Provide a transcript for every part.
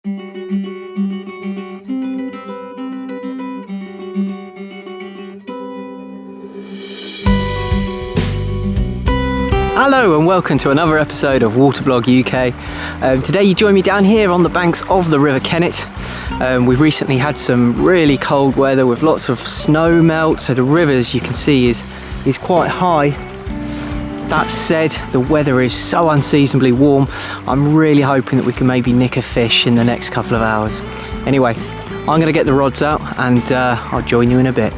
Hello and welcome to another episode of Waterblog UK. Today you join me down here on the banks of the River Kennet. We've recently had some really cold weather with lots of snow melt, so the river, as you can see, is quite high. That said, the weather is so unseasonably warm. I'm really hoping that we can maybe nick a fish in the next couple of hours. Anyway, I'm going to get the rods out and I'll join you in a bit.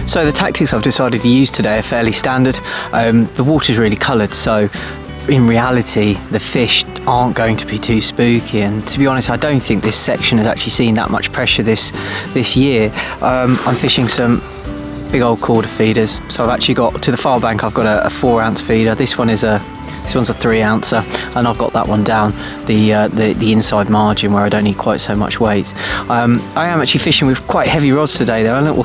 So the tactics I've decided to use today are fairly standard. The water's really coloured, so in reality the fish aren't going to be too spooky, and to be honest I don't think this section has actually seen that much pressure this year. I'm fishing some big old quarter feeders, so I've actually got, to the far bank I've got a 4 ounce feeder. This one's a 3 ouncer, and I've got that one down the inside margin where I don't need quite so much weight. I am actually fishing with quite heavy rods today. They're a little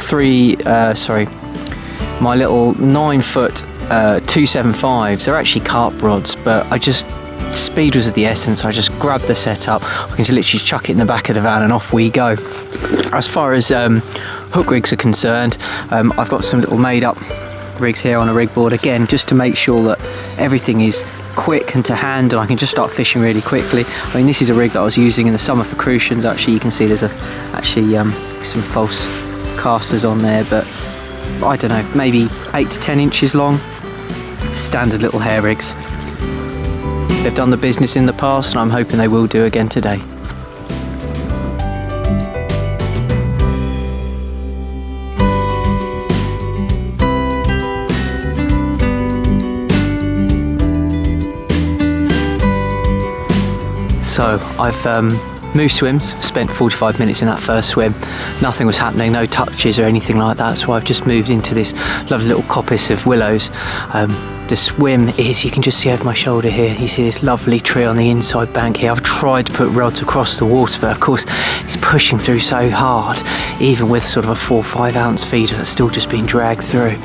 my little 9 foot 275s. They're actually carp rods, but speed was of the essence. I just grabbed the setup. I can just literally chuck it in the back of the van and off we go. As far as hook rigs are concerned, I've got some little made up rigs here on a rig board, again just to make sure that everything is quick and to hand and I can just start fishing really quickly. I mean, this is a rig that I was using in the summer for crucians. Actually, you can see there's some false casters on there, but I don't know, maybe 8 to 10 inches long. Standard little hair rigs. They've done the business in the past and I'm hoping they will do again today. So I've moved swims, spent 45 minutes in that first swim. Nothing was happening, no touches or anything like that, so I've just moved into this lovely little coppice of willows. The swim is, you can just see over my shoulder here, you see this lovely tree on the inside bank here. I've tried to put rods across the water, but of course it's pushing through so hard, even with sort of a 4 or 5 ounce feeder that's still just being dragged through.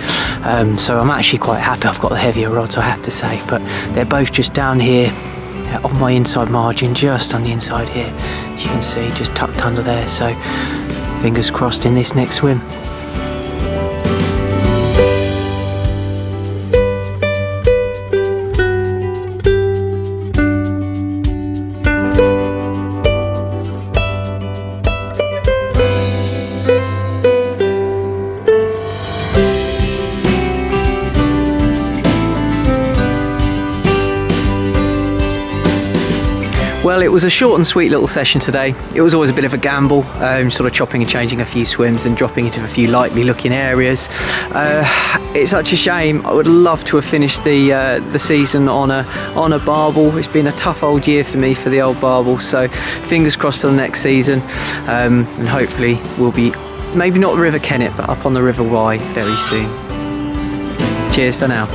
So I'm actually quite happy I've got the heavier rods, I have to say, but they're both just down here on my inside margin, just on the inside here, as you can see, just tucked under there. So fingers crossed in this next swim. Well, it was a short and sweet little session today. It was always a bit of a gamble, sort of chopping and changing a few swims and dropping into a few likely looking areas. It's such a shame. I would love to have finished the season on a barbel. It's been a tough old year for me for the old barbel, so fingers crossed for the next season, and hopefully we'll be maybe not the River Kennet but up on the River Wye very soon. Cheers for now.